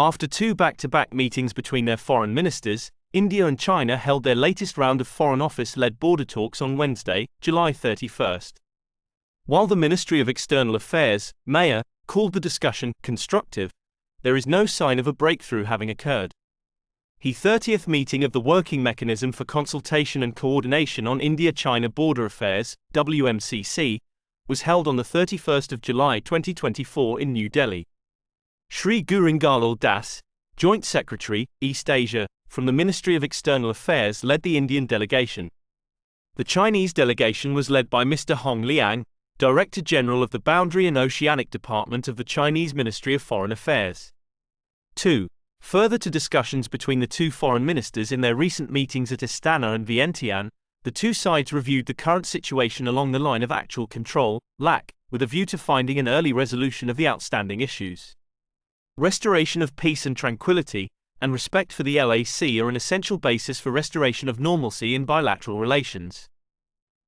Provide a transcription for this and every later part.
After two back-to-back meetings between their foreign ministers, India and China held their latest round of Foreign Office-led border talks on Wednesday, July 31st. While the Ministry of External Affairs, MAEA, called the discussion constructive, there is no sign of a breakthrough having occurred. The 30th meeting of the Working Mechanism for Consultation and Coordination on India-China Border Affairs, WMCC, was held on the 31st of July 2024 in New Delhi. Shri Gurungalal Das, Joint Secretary, East Asia, from the Ministry of External Affairs led the Indian delegation. The Chinese delegation was led by Mr. Hong Liang, Director General of the Boundary and Oceanic Department of the Chinese Ministry of Foreign Affairs. 2. Further to discussions between the two foreign ministers in their recent meetings at Astana and Vientiane, the two sides reviewed the current situation along the line of actual control, LAC, with a view to finding an early resolution of the outstanding issues. Restoration of peace and tranquility, and respect for the LAC are an essential basis for restoration of normalcy in bilateral relations.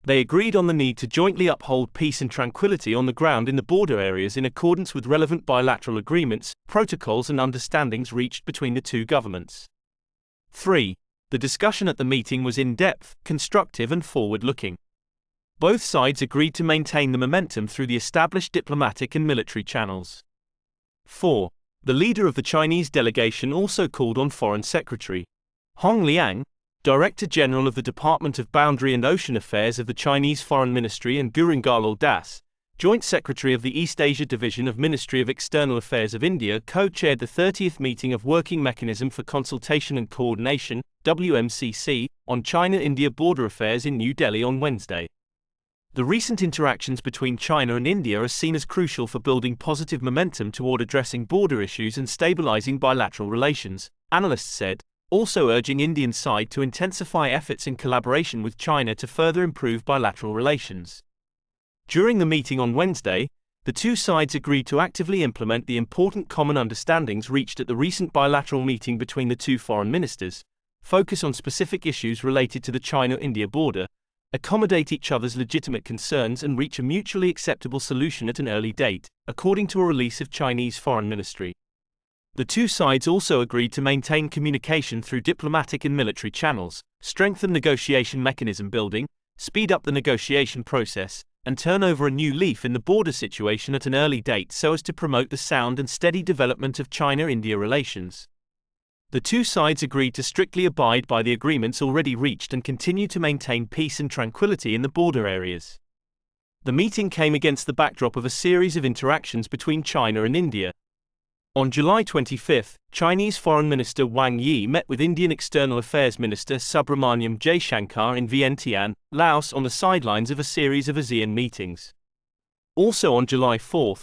They agreed on the need to jointly uphold peace and tranquility on the ground in the border areas in accordance with relevant bilateral agreements, protocols and understandings reached between the two governments. 3. The discussion at the meeting was in-depth, constructive and forward-looking. Both sides agreed to maintain the momentum through the established diplomatic and military channels. 4. The leader of the Chinese delegation also called on Foreign Secretary Hong Liang, Director General of the Department of Boundary and Ocean Affairs of the Chinese Foreign Ministry, and Gurungalal Das, Joint Secretary of the East Asia Division of Ministry of External Affairs of India, co-chaired the 30th meeting of Working Mechanism for Consultation and Coordination, WMCC, on China-India border affairs in New Delhi on Wednesday. The recent interactions between China and India are seen as crucial for building positive momentum toward addressing border issues and stabilizing bilateral relations, analysts said, also urging Indian side to intensify efforts in collaboration with China to further improve bilateral relations. During the meeting on Wednesday, the two sides agreed to actively implement the important common understandings reached at the recent bilateral meeting between the two foreign ministers, focus on specific issues related to the China-India border, accommodate each other's legitimate concerns and reach a mutually acceptable solution at an early date, according to a release of Chinese Foreign Ministry. The two sides also agreed to maintain communication through diplomatic and military channels, strengthen negotiation mechanism building, speed up the negotiation process, and turn over a new leaf in the border situation at an early date so as to promote the sound and steady development of China-India relations. The two sides agreed to strictly abide by the agreements already reached and continue to maintain peace and tranquility in the border areas. The meeting came against the backdrop of a series of interactions between China and India. On July 25, Chinese Foreign Minister Wang Yi met with Indian External Affairs Minister Subramaniam Jaishankar in Vientiane, Laos on the sidelines of a series of ASEAN meetings. Also on July 4,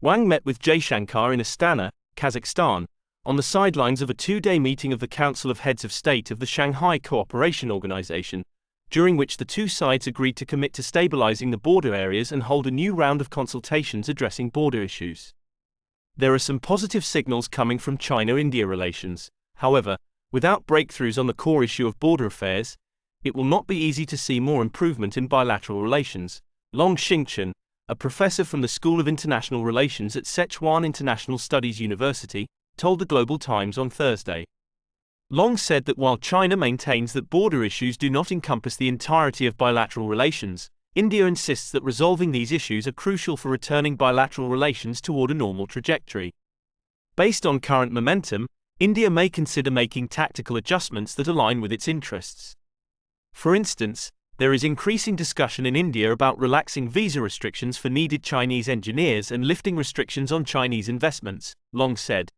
Wang met with Jaishankar in Astana, Kazakhstan, on the sidelines of a two-day meeting of the Council of Heads of State of the Shanghai Cooperation Organization, during which the two sides agreed to commit to stabilizing the border areas and hold a new round of consultations addressing border issues. There are some positive signals coming from China-India relations. However, without breakthroughs on the core issue of border affairs, it will not be easy to see more improvement in bilateral relations, Long Xingchen, a professor from the School of International Relations at Sichuan International Studies University, told the Global Times on Thursday. Long said that while China maintains that border issues do not encompass the entirety of bilateral relations, India insists that resolving these issues are crucial for returning bilateral relations toward a normal trajectory. Based on current momentum, India may consider making tactical adjustments that align with its interests. For instance, there is increasing discussion in India about relaxing visa restrictions for needed Chinese engineers and lifting restrictions on Chinese investments, Long said.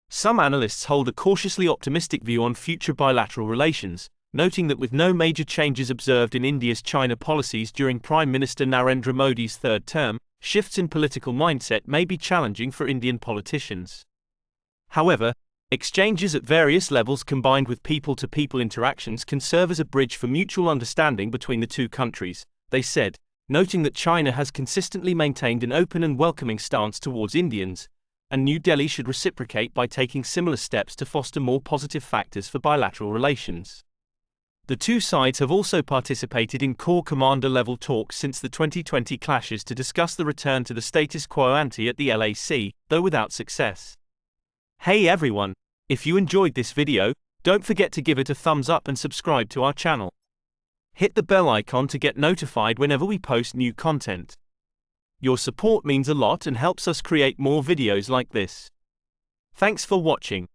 Some analysts hold a cautiously optimistic view on future bilateral relations, noting that with no major changes observed in India's China policies during Prime Minister Narendra Modi's third term, shifts in political mindset may be challenging for Indian politicians. However, exchanges at various levels combined with people-to-people interactions can serve as a bridge for mutual understanding between the two countries, they said, noting that China has consistently maintained an open and welcoming stance towards Indians, and New Delhi should reciprocate by taking similar steps to foster more positive factors for bilateral relations. The two sides have also participated in core commander-level talks since the 2020 clashes to discuss the return to the status quo ante at the LAC, though without success. Hey everyone! If you enjoyed this video, don't forget to give it a thumbs up and subscribe to our channel. Hit the bell icon to get notified whenever we post new content. Your support means a lot and helps us create more videos like this. Thanks for watching.